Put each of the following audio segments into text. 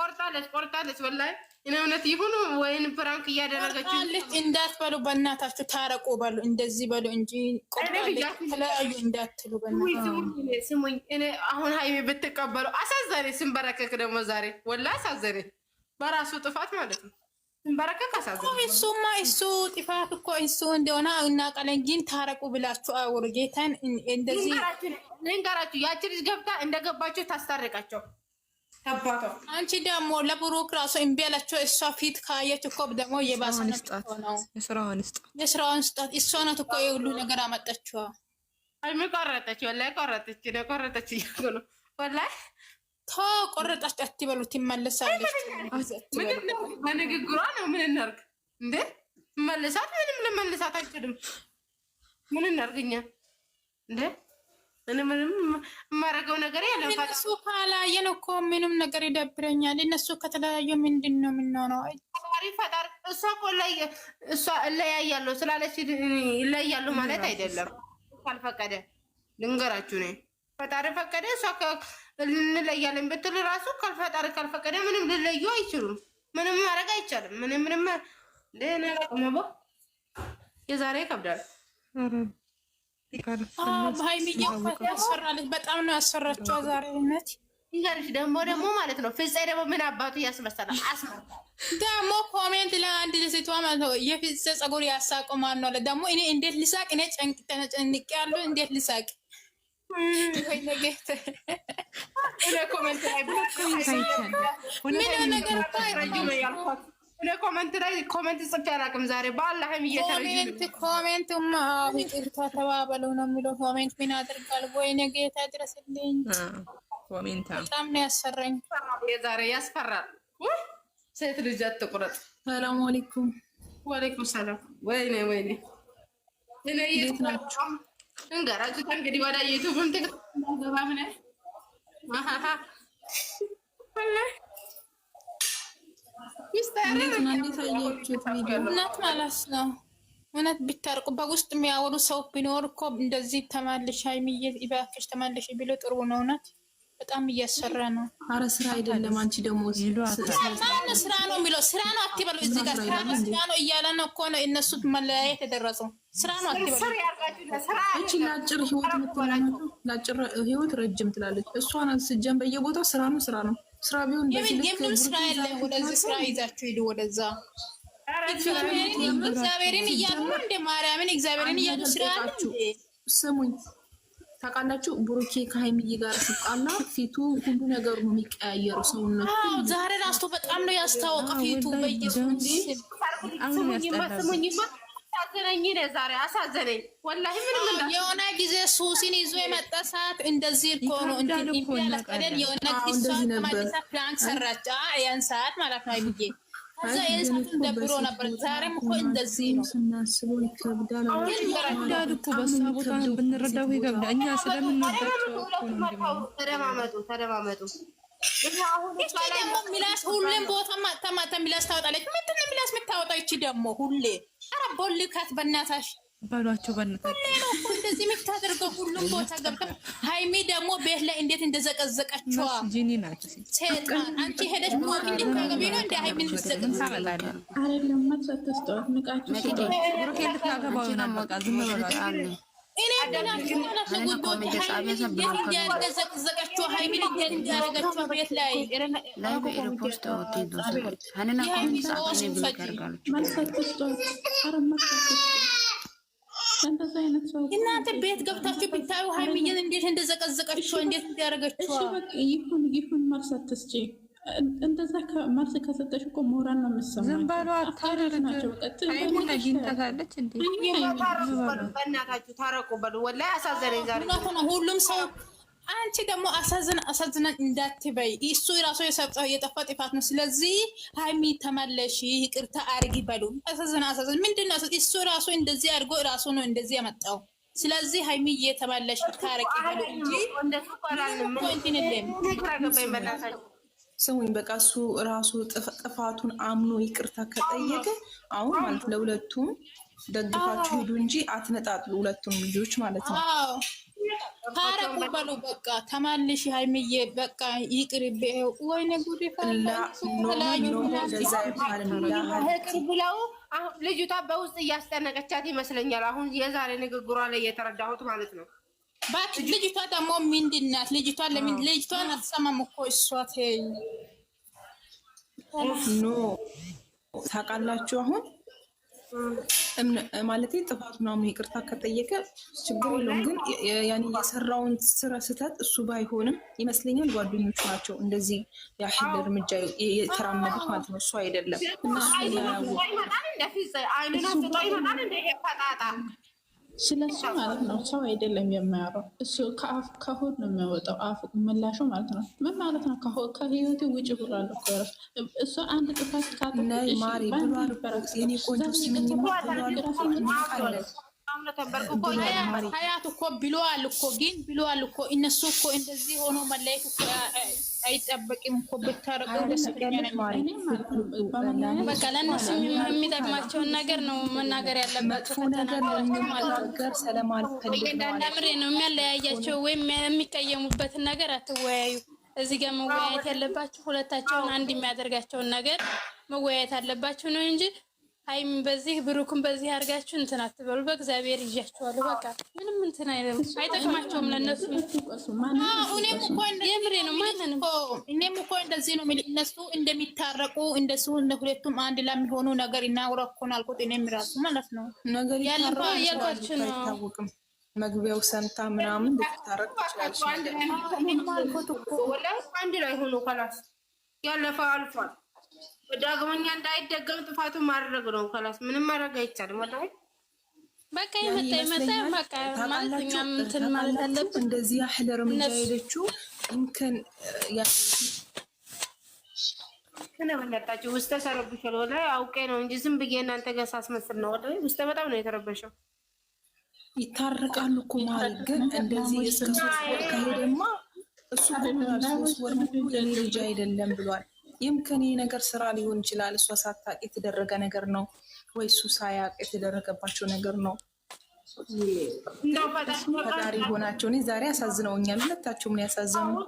ቆርጣለች ወላሂ እኔ እውነት ይሁን ወይን ፕራንክ እያደረገችው እንዳትበሉ በእናታችሁ ታረቁ በሉ እንደዚህ በሉ እንጂ ቆርጣለች ተለያዩ እንዳትሉ በእናታችሁ ስሙኝ እኔ አሁን ሃይሚ ብትቀበሉ አሳዘኔ ስንበረከክ ደግሞ ዛሬ ወላሂ አሳዘኔ በራሱ ጥፋት ማለት ነው ስንበረከክ አሳዘኔ እሱ ጥፋት እኮ እሱ እንደሆነ እናውቃለን ግን ታረቁ ብላችሁ አውሩ ጌታን እንደዚህ ልንገራችሁ ያቺ ልጅ ገብታ እንደገባችሁ ታስታርቃቸው አባቷ አንቺ ደግሞ ለብሩክ ራሱ እምቢ አላቸው። እሷ ፊት ካየች እኮ ደግሞ የባሰ ነው። የስራውን ስጣት። እሷ ናት እኮ የሁሉ ነገር አመጣችው። አይ ቆረጠች፣ ወላሂ ቆረጠች እያሉ ነው። ወላሂ ቆረጠች አትበሉ፣ ትመለሳለች። በንግግሯ ነው። ምን እናድርግ እንዴ? መልሳት ምንም ለመልሳት አይችልም። ምን እናድርግኛ እንዴ? ምንም ማረገው ነገር የለም። እነሱ ካላየን እኮ ምንም ነገር ይደብረኛል። እነሱ ከተለያዩ ምንድን ነው የምንሆነው? ፈጣሪ እሷ እኮ እሷ እለያያለሁ ስላለች ይለያሉ ማለት አይደለም። ካልፈቀደ ልንገራችሁ ነው። ፈጣሪ ፈቀደ እሷ እንለያለን ብትል ራሱ ፈጣሪ ካልፈቀደ ምንም ሊለዩ አይችሉም። ምንም ማድረግ አይቻልም። ምንም ለኔ አላቀመበ የዛሬ ይከብዳል። በሃይሚዬ ያስፈራለች። በጣም ነው ያስፈራቸው ዛሬ እውነት ይገርሽ ደግሞ ማለት ነው። ፍፄ ደግሞ ምን አባቱ ያስመሰላል። ደግሞ ኮሜንት ለአንድ ልጅቷ ማለት ነው የፍፄ ጸጉር ያሳቁማል ነው ደግሞ እኔ እንዴት ልሳቅ? እኔ ጨንቄ ያለው እንዴት ልሳቅ? ወይ ነገት እኔ ኮሜንት ላይ ምን ነገር ታይራጁ ኮሜንት ላይ ኮሜንት ጽፌ አላውቅም። ዛሬ በአላህም እየተረጁ ኮሜንትማ ይቅርታ ተባበሉ ነው የሚለው። ኮሜንት ምን አድርጋል? ወይኔ ጌታ ድረስልኝ። ኮሜንት በጣም ነው ያሰራኝ ዛሬ ያስፈራል። ሴት ልጅ አትቁረጥ። ሰላም አለይኩም። ወአለይኩም ሰላም። ወይኔ እኔ የትናችሁ እንገራችሁ እንግዲህ ወደ ዩቲዩብም ተገባ ምን አሃሃ እውነት ማለት ነው። እውነት ቢታርቁ በውስጥ የሚያወሩ ሰው ቢኖር እኮ እንደዚህ ተመልሽ ሃይሚዬ እባክሽ ተመልሽ ብሎ ጥሩ ነው። እውነት በጣም እያሰራ ነው። አረ ስራ አይደለም። አንቺ ደግሞ ስራ ነው የሚለው ስራ ነው አትበሉ። እዚህ ጋር ስራ ነው እያለ ነው እኮ ነው እነሱ መለያየት የደረሰው። ስራ ነው አትበሉ። እቺ ለአጭር ህይወት የምትላለች ለአጭር ህይወት ረጅም ትላለች። እሷን ስጀን በየቦታው ስራ ነው ስራ ቢሆን የምን ስራ ያለ ወደዚህ ስራ ይዛችሁ ሄዱ ወደዛ። እግዚአብሔርን እያሉ እንደ ማርያምን እግዚአብሔርን እያሉ ስራ ስሙኝ ታውቃላችሁ። ብሩኬ ከሃይሚዬ ጋር ሲጣላ ፊቱ ሁሉ ነገሩ ነው የሚቀያየረው ሰውነቱ። ዛሬ ራስቶ በጣም ነው ያስታወቀ ፊቱ በኢየሱስ ስሙኝማ አሳዘነኝ። ዛሬ አሳዘነኝ ወላሂ። ምንም የሆነ ጊዜ ሱሲን ይዞ የመጣ ሰዓት እንደዚህ እኮ ነው እንትን የሆነ ጊዜ ተመልሳ ፕራንክ ሰራች። ያን ሰዓት ማለት ነው አይብዬ ከዛ የሰዓቱን ደብሮ ነበር። ዛሬም እኮ እንደዚህ ነው ስናስበው ይከብዳል። ይከብዳል እኮ በሷ ቦታ ብንረዳው ይከብዳል። እኛ ስለምንወዳቸው ተደማመጡ። እቺ ደግሞ ሚላስ ሁሌም ቦታ ማታ ሚላስ ታወጣለች። ምንድን ነው ሚላስ የምታወጣው? እቺ ደግሞ ሁሌ ኧረ ቦልካት በእናታሽ በሏቸው በእናታሽ። ሁሌ ነው እኮ እንደዚህ የምታደርገው ሁሉም ቦታ ገብታ። ሃይሚ ደግሞ ቤት ላይ እንዴት እንደዘቀዘቀችዋ ጂኒ ናቸው። ሴጣን አንቺ ሄደሽ ሞት እንድታገቢ ነው እንደ ሃይሚ ልትዘቀዘቅ ታመጣለህ አይደለም። ማትሰተስተዋት ንቃችሁ ብሩኬ ልታገባው ነው በቃ ዝም ብሏል። እኔ ምናችሁ ማለት ነው ጉድ እንደዘቀዘቀችው ሃይሚ እንዲያደረገችው ቤት ላይ ሪፖስት ሀኒና እናንተ ቤት ገብታችሁ ብታዩ ሃይሚዬን እንዴት እንደዘቀዘቀችው እንዴት እንዲያደረገችው ይሁን ማርሳት ትስጪ። እንደዛ መልስ ከሰጠሽ እኮ ሞራል ነው የምትሰማው። ዝም በሉ አታረጋቸው። ሃይሚን አግኝታታለች እንዴ? በእናታችሁ ታረቁ በሉ። ወላሂ አሳዘነኝ ዛሬ ሁሉም ሰው። አንቺ ደግሞ አሳዝነን እንዳትበይ። እሱ ራሱ የሰጠው የጠፋ ጥፋት ነው። ስለዚህ ሃይሚ ተመለሽ፣ ይቅርታ አርጊ በሉ። አሳዝነ ምንድነው? እሱ ራሱ እንደዚህ አድርጎ ራሱ ነው እንደዚህ ያመጣው። ስለዚህ ሃይሚ እየተመለሽ ታረቂ በሉ እንጂ እንደሱ ቆራንም እንትን የለም። ስሙኝ በቃ እሱ ራሱ ጥፋቱን አምኖ ይቅርታ ከጠየቀ አሁን ማለት ለሁለቱም ደግፋችሁ ሂዱ እንጂ አትነጣጥሉ። ሁለቱም ልጆች ማለት ነው። ታረቁ በሉ በቃ ተማልሽ ሃይሚዬ በቃ ይቅርብ። ወይኔ ጉድ ፈላ ብለው ልጅቷ በውስጥ እያስጨነቀቻት ይመስለኛል። አሁን የዛሬ ንግግሯ ላይ የተረዳሁት ማለት ነው። ባት ልጅቷ ደግሞ ምንድን ናት? ልጅቷን አትሰማም እኮ እሷ ኖ ታውቃላችሁ አሁን ማለት ጥፋቱ ምናምን ይቅርታ ከጠየቀ ችግር የለውም። ግን ያኔ የሰራውን ስራ ስህተት እሱ ባይሆንም ይመስለኛል ጓደኞቹ ናቸው እንደዚህ ያህል እርምጃ የተራመዱት ማለት ነው። እሱ አይደለም ስለሱ ማለት ነው። ሰው አይደለም የሚያወራው እሱ ከሆድ ነው የሚያወጣው አፍ ምላሹ ማለት ነው። ምን ማለት ነው? ከህይወቴ ውጭ ብሏል እኮ እሱ አንድ ጥፋት ማሪ ብሏል። የኔ ቆንጆ ስምኝማ ሀያት እኮ ብለዋል እኮ ግን ብለዋል እኮ እነሱ እኮ እንደዚህ ሆኖ መለየት እኮ አይጠበቅም እኮ ብታረቁ ደስ ይለኛል። በቃ ለእነሱ የሚጠቅማቸውን ነገር ነው መናገር ያለባቸው። እንዳምሬ ነው የሚያለያያቸው ወይም የሚቀየሙበትን ነገር አትወያዩ። እዚህ ጋር መወያየት ያለባቸው ሁለታቸውን አንድ የሚያደርጋቸውን ነገር መወያየት አለባቸው ነው እንጂ ሃይሚ በዚህ ብሩክን በዚህ አድርጋችሁ እንትን አትበሉ። በእግዚአብሔር ይዣችኋለሁ። በቃ ምንም እንትን አይጠቅማቸውም ለነሱ። እኔም እኮ እንደዚህ ነው እነሱ እንደሚታረቁ እንደሱ ሁለቱም አንድ ለሚሆኑ ነገር እናውራ እኮ ነው አልኩት። እኔም ራሱ ማለት ነው ነገር ያልኳችሁ ነው። አይታወቅም መግቢያው ሰምታ ምናምን ልትታረቅ ትችላለች። አንድ ላይ ሆኖ ከላስ ያለፈው አልፏል። ዳግመኛ እንዳይደገም ጥፋቱን ማድረግ ነው። ከላስ ምንም ማድረግ አይቻልም። ወላሂ በቃ ይመጣ በቃ ማለት እኛም እንትን ማለት አለብን። እንደዚህ ያህል እርምጃ ሄደችው እንከን ያ ከነበለጣችሁ ውስጥ ተሰረብሻል። ወላሂ አውቄ ነው እንጂ ዝም ብዬ እናንተ ጋር ሳስመስል ነው። ወላሂ ውስጥ በጣም ነው የተረበሸው። ይታረቃሉ እኮ ማለት ግን እንደዚህ እስከ 3 ወር ከሄደማ እሱ ብሏል። 3 ወር ሙሉ የኔ ልጅ አይደለም ብሏል። ይምከኔ ነገር ስራ ሊሆን ይችላል። እሷ ሳታውቅ የተደረገ ነገር ነው ወይ እሱ ሳያውቅ የተደረገባቸው ነገር ነው። ፈጣሪ ሆናቸው። እኔ ዛሬ ያሳዝነውኛል። ሁለታቸውም ነው ያሳዝኑኛል።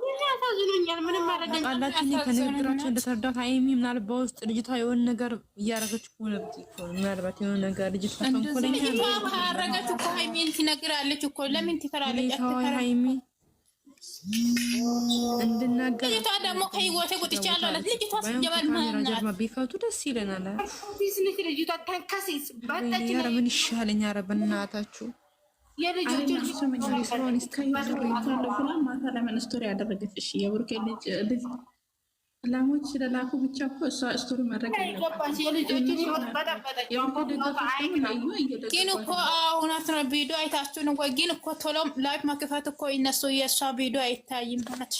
ምንም ማድረግ አላችሁ። ከንግግራቸው እንደተረዳሁት ሃይሚ ምናልባት በውስጥ ልጅቷ የሆነ ነገር እያደረገች ምናልባት የሆነ ነገር ልጅቷ ተንኮለኛ ካረገች እኮ ሃይሚ ትነግራለች እኮ ለምን ትፈራለች? ሃይሚ እንድናገር ልጅቷ ደግሞ ከህይወቴ ቁጥቻ ያለው አላት። ልጅቷ ሲጀመር ጀርማ ቢፈቱ ደስ ይለናል። ልጅቷ ተንከሲስ ባጣች ኧረ ምን ይሻለኛል? ኧረ በእናታችሁ ማታ ለምን ስቶሪ ያደረገች? እሺ የብሩኬ ልጅ ላሞች ስለላኩ ብቻ እኮ እሷ ስቶሪ ማድረግ ግን እኮ እውነት ነው። ቪዲዮ አይታችሁ ነው ወይ? ግን እኮ ቶሎ ላይፍ መክፈት እኮ እነሱ የእሷ ቪዲዮ አይታይም። ሆነች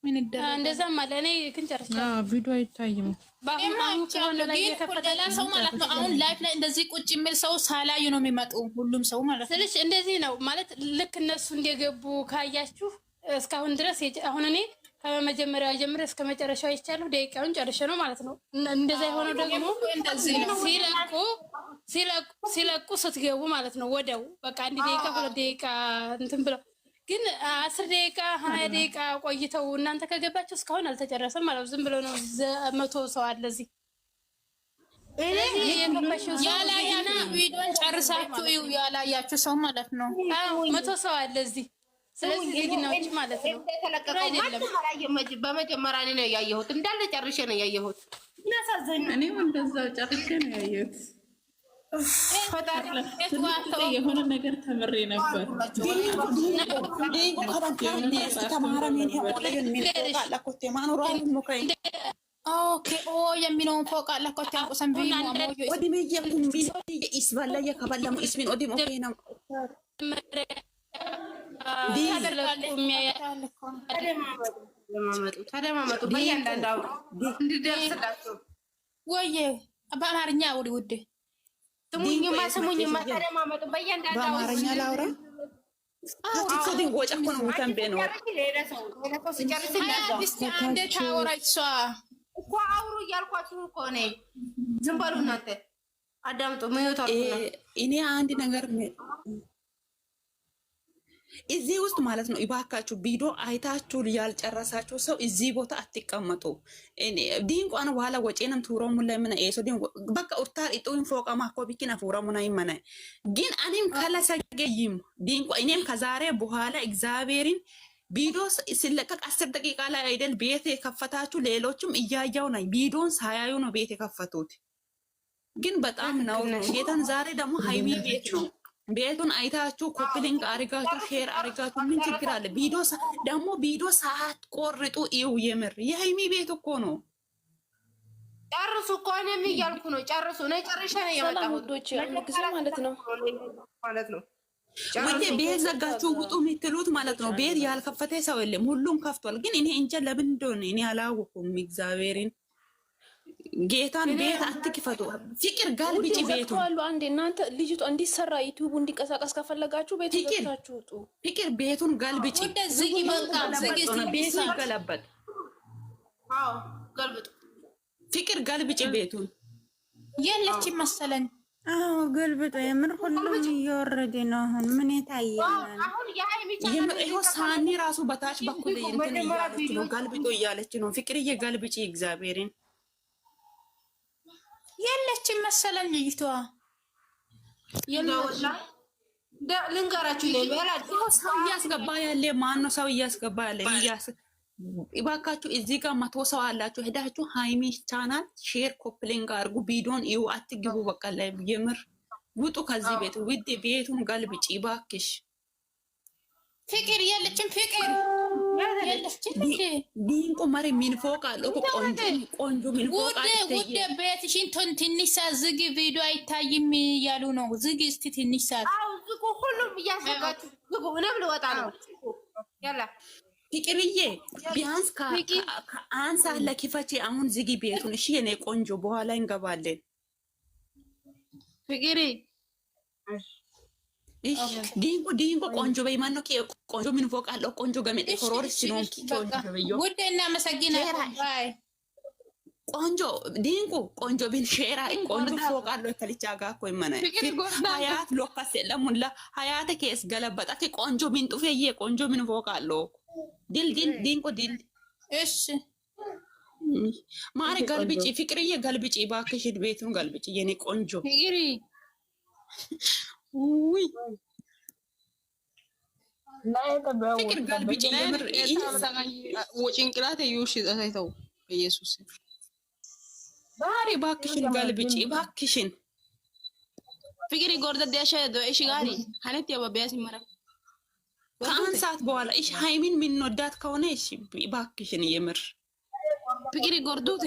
ምን ይደረግ? እንደዛም አለ። እኔ ግን ጨርሻለሁ። ቪዲዮ አይታይም። ሌላ ሰው ማለት ነው። አሁን ላይፍ ላይ እንደዚህ ቁጭ የሚል ሰው ሳላዩ ነው የሚመጡ ሁሉም ሰው ማለት ነው። ስለዚህ እንደዚህ ነው ማለት ልክ እነሱ እንደገቡ ካያችሁ እስካሁን ድረስ አሁን እኔ ከመጀመሪያው ጀምሬ እስከ መጨረሻው አይቻለሁ። ደቂቃውን ጨርሼ ነው ማለት ነው። እንደዛ የሆነው ደግሞ ሲለቁ ስትገቡ ማለት ነው። ወደው በቃ 1 ደቂቃ 2 ደቂቃ እንትን ብለው ግን 10 ደቂቃ 20 ደቂቃ ቆይተው እናንተ ከገባችሁ እስካሁን አልተጨረሰም ማለት ዝም ብሎ ነው። 100 ሰው አለ እዚህ ያላያና ቪዲዮን ጨርሳችሁ ያላያችሁ ሰው ማለት ነው። 100 ሰው አለ እዚህ። ስለዚህ ዜግናዎች ማለት ነው በመጀመሪያ ነው ያየሁት። እንዳለ ጨርሼ ነው ያየሁት። እናሳዘኝ። እኔም እንደዛው ጨርሼ ነው ያየሁት። የሆነ ነገር ተምሬ ነበር። የሚለውን ፎቅ አለ እኮ ታንቁሰን ተደማመጡ በእያንዳንዱ እንዲደርስላቸው ወይዬ በአማርኛ ውድ ውድ ስሙኝማ ተደማመጡ በእያንዳንዱ በአማርኛ ላውራ እኮ አውሩ እያልኳችሁ እኮ እኔ ዝም በሉ እናንተ አዳምጡ። እኔ አንድ ነገር እዚህ ውስጥ ማለት ነው። ይባካችሁ ቪዲዮ አይታችሁ ያልጨረሳችሁ ሰው እዚህ ቦታ አትቀመጡ። ዲንቋን በኋላ ወጪንም ቱሮሙ ለምን ኤሶ ዲን በቃ ኡርታር ኢጡን ፎቃማ ኮቢኪና ፉራሙና ይመና ግን እኔም ካላሰገይም ዲንቋ እኔም ከዛሬ በኋላ እግዚአብሔርን ቪዲዮ ሲለቀቅ 10 ደቂቃ ላይ አይደል ቤት የከፈታችሁ ሌሎችም እያያው ነው። ቪዲዮን ሳያዩ ነው ቤት የከፈቱት። ግን በጣም ነው ጌታን። ዛሬ ደግሞ ሃይሚ ቤት ነው። ቤቱን አይታችሁ ኮፕሊንግ አርጋችሁ ሼር አርጋችሁ ምን ችግር አለ? ቪዲዮ ደግሞ ቪዲዮ ሰዓት ቆርጡ። ይው የምር የሃይሚ ቤት እኮ ነው። ጨርሱ እኮ እኔም እያልኩ ነው። ጨርሱ ነው። ጨርሻ ነው የመጣሁት ማለት ነው። ወደ ቤት ዘጋችሁ ውጡ የምትሉት ማለት ነው። ቤት ያልከፈተ ሰው የለም፣ ሁሉም ከፍቷል። ግን እኔ እንጃ ለምን እንደሆነ እኔ አላወኩም። እግዚአብሔርን ጌታን ቤት አትክፈቱ። ፍቅር ጋልብጪ ቤቱ አንዴ እናንተ ልጅቷ እንዲሰራ ዩቲዩብ እንዲቀሳቀስ ከፈለጋችሁ ቤቱ ዘግታችሁ ውጡ። ፍቅር ቤቱን ጋልብጪ። ዝጊ በቃ ዝጊ። ቤቱ ይገለበጥ። አዎ ገልብጡ። ፍቅር ጋልብጪ ቤቱን። የለችም መሰለኝ። አዎ ገልብጦ የምር ሁሉም እየወረደ ነው። አሁን ምን የታየናል? አሁን የሃይሚ ይሄው ሳኒ ራሱ በታች በኩል እንትን እያለች ነው፣ ገልብጦ እያለች ነው። ፍቅርዬ ገልብጪ እግዚአብሔርን። የለችም መሰለኝ ልጅቷ። ልንገራችሁ ሰው እያስገባ ያለ ማን ነው? ሰው እያስገባ ያለ እባካችሁ እዚህ ጋር 100 ሰው አላችሁ። ሄዳችሁ ሃይሚ ቻናል ሼር ኮፕሊንግ አድርጉ። ቪዲዮን እዩ፣ አትግቡ። በቃ ላይ የምር ውጡ ከዚህ ቤት። ውድ ቤቱን ገልብጪ እባክሽ። ፍቅር የለችም። ፍቅር የለችም። ዲንቁ ማሪ ምን ፎቅ አለው? ቆንጆ ምን ፎቅ አለው? ውድ ቤትሽን ትንሽ ሰዓት ዝግ፣ ቪዲዮ አይታይም እያሉ ነው። ዝግ እስቲ ትንሽ ሰዓት። አዎ ዝጉ። ሁሉም እያዘጋችሁ ዝጉ። እኔም ልወጣ ነው። ያላ ፍቅርዬ ቢያንስ ከአንድ ሰዓት ለኪፈቼ አሁን ዝጊ ቤቱን። እሺ የኔ ቆንጆ በኋላ እንገባለን። ፍቅሪ ዲንቆ ቆንጆ በይማን ነው ቆንጆ ምን ፎቅ አለው? ቆንጆ ገመድ ኮሮርስ ነው ውድ እናመሰግናለን። ባይ ቆንጆ ዲንቆ ቆንጆ ቢን ሼራ ቆንጆ ፎቅ አለው። ተልቻ ጋር እኮ ይመና ሀያት ሎካስ ለሙላ ሀያት ከስ ገለበጣ ቆንጆ ቢን ጡፈዬ ቆንጆ ምን ፎቅ አለው? ድል ዲንቆ ድል። እሺ ማሪ ገልብጪ። ፍቅርዬ ገልብጪ እባክሽ፣ ቤቱን ገልብጪ የኔ ቆንጆ ፍቅሪ። ውይ ፍቅር ገልብጪ የምር ወጭንቅላት ይውሽ ታይተው ኢየሱስ ባሪ እባክሽን ገልብጪ እባክሽን። ፍቅሪ ጎርደድ ያሻዶ እሺ ጋሪ ሀነት ያባቢያስ ይመራ ከአንድ ሰዓት በኋላ እሺ ሃይሚን የምንወዳት ከሆነ እሺ እባክሽን የምር ፍቅሪ ጎርዶቴ